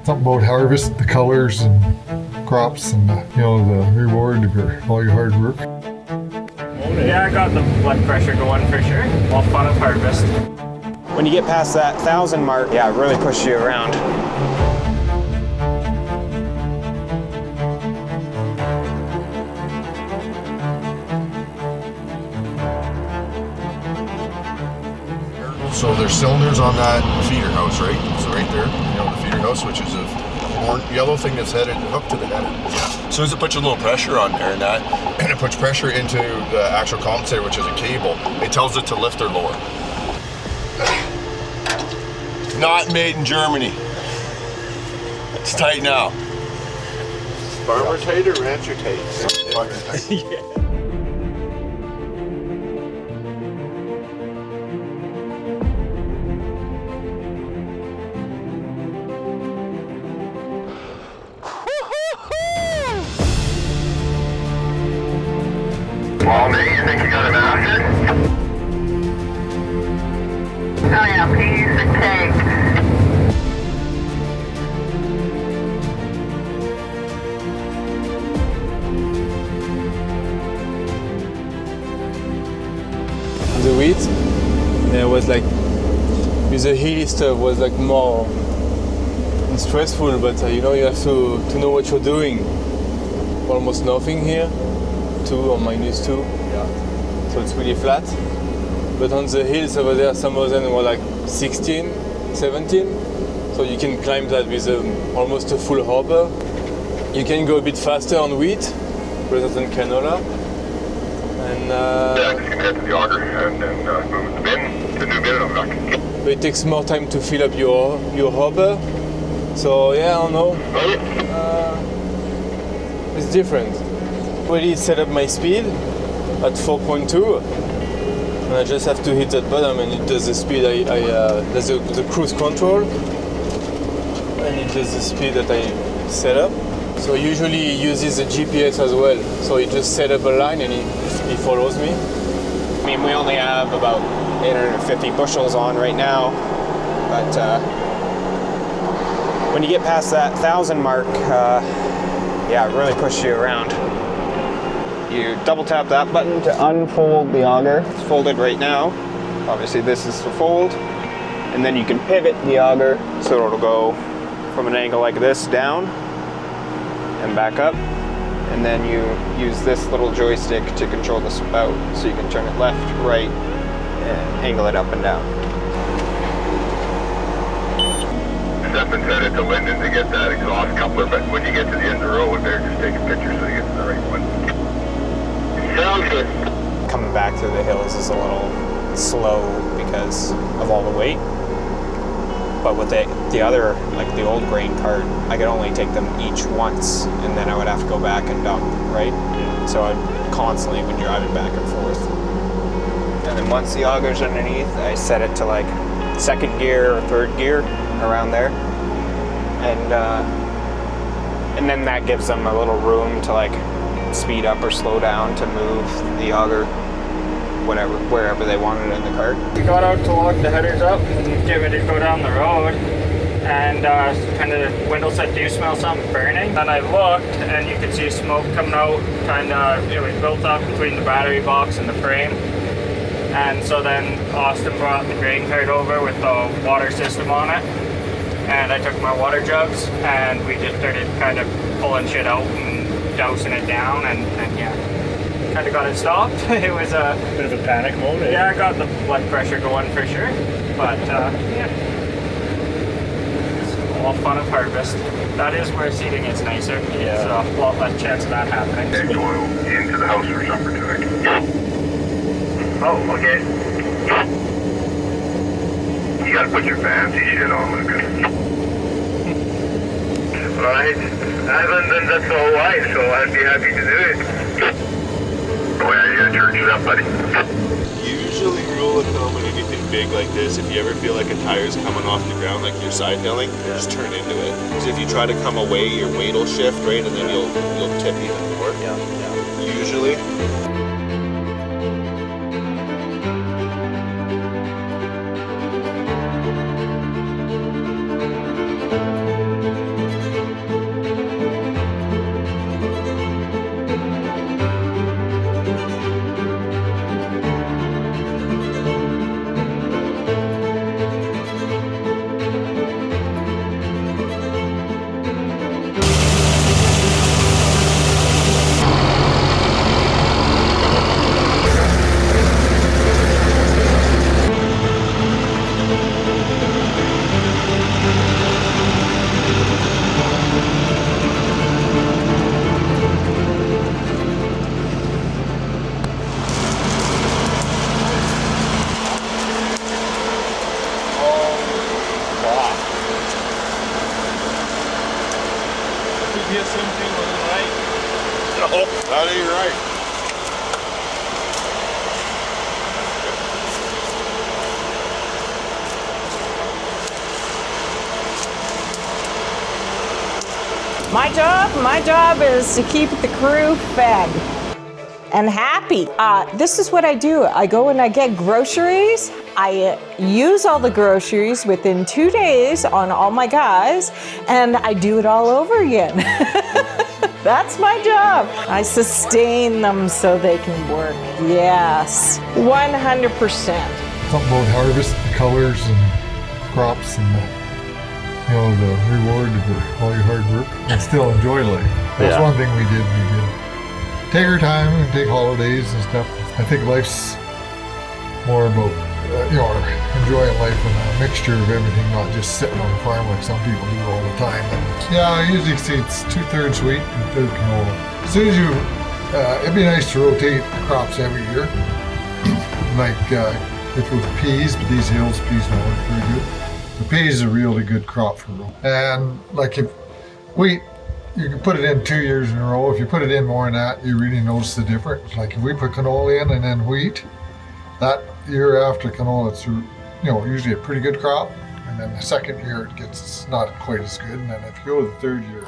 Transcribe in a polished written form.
something about harvest, the colors and crops and the reward for all your hard work. Yeah, I got the blood pressure going for sure. All fun of harvest. When you get past that 1,000 mark, yeah, it really pushes you around. So there's cylinders on that feeder house, right? So right there, the feeder house, which is a yellow thing that's hooked to the header. Yeah. As soon as it puts a little pressure on there and it puts pressure into the actual compensator, which is a cable, it tells it to lift or lower. Not made in Germany. It's tight now. Farmer tight or rancher tight? Yeah. Well, you think you got an acid? Oh yeah, please, the tank. The wheat, it was like, with the hilly stuff was like more stressful, but you have to know what you're doing. Almost nothing here. 2 or -2, so it's really flat. But on the hills over there, some of them were like 16, 17, so you can climb that with almost a full hopper. You can go a bit faster on wheat rather than canola. And Yeah, just gonna head to the auger and then move the bin, the new bin on the back. but it takes more time to fill up your hopper. So yeah, I don't know. It's different. Already set up my speed at 4.2, and I just have to hit that button and it does the speed. There's the cruise control, and it does the speed that I set up. So usually it uses the GPS as well. So it just set up a line and he follows me. I mean, we only have about 850 bushels on right now, but when you get past that 1,000 mark, yeah, it really pushes you around. You double tap that button to unfold the auger. It's folded right now. Obviously this is to fold. And then you can pivot the auger so it'll go from an angle like this down and back up. And then you use this little joystick to control the spout. So you can turn it left, right, and angle it up and down. Step and set it to Linden to get that exhaust coupler, but when you get to the end of the road there, just take a picture so you get to the right one. Sounds good. Coming back through the hills is a little slow because of all the weight. But with the other, like the old grain cart, I could only take them each once, and then I would have to go back and dump, right? So I'd constantly be driving back and forth. And then once the auger's underneath, I set it to like 2nd gear or 3rd gear, around there. And then that gives them a little room to like speed up or slow down to move the auger wherever they wanted in the cart. We got out to lock the headers up and get ready to go down the road, and kind of the window said, "Do you smell something burning?" And I looked and you could see smoke coming out, kind of, it was built up between the battery box and the frame. And so then Austin brought the grain cart over with the water system on it, and I took my water jugs and we just started kind of pulling shit out and dousing it down, and yeah, kind of got it stopped. It was a bit of a panic mode. Eh? Yeah, I got the blood pressure going for sure, but yeah, it's all fun of harvest. That is where seating is nicer. Yeah. So a lot less chance of that happening. They're going into the house for supper tonight. Oh, okay. You gotta put your fancy shit on, Lucas. Right. I haven't done that for a while, so I'd be happy to do it. Oh yeah, you gotta church it up, buddy. Usually rule of thumb on anything big like this, if you ever feel like a tire's coming off the ground, like you're side hilling, just turn into it. Because if you try to come away, your weight will shift, right, and then you'll tip even more. Yeah. Usually. hear something on the right? Oh, that ain't right. My job is to keep the crew fed and happy. This is what I do. I go and I get groceries. I use all the groceries within 2 days on all my guys, and I do it all over again. That's my job. I sustain them so they can work. Yes, 100%. Something about harvest, the colors and crops and the reward for all your hard work and still enjoy life. That's one thing we did. We did take our time and take holidays and stuff. I think life's more about enjoying life and a mixture of everything, not just sitting on the farm like some people do all the time. And I usually say it's 2/3 wheat and 1/3 canola. As soon as it'd be nice to rotate crops every year. Like if it was peas, but these hills peas don't work very good. The peas is a really good crop for them. And like if wheat, you can put it in 2 years in a row. If you put it in more than that, you really notice the difference. Like if we put canola in and then wheat, that year after canola, it's usually a pretty good crop. And then the second year it gets not quite as good. And then if you go to the third year,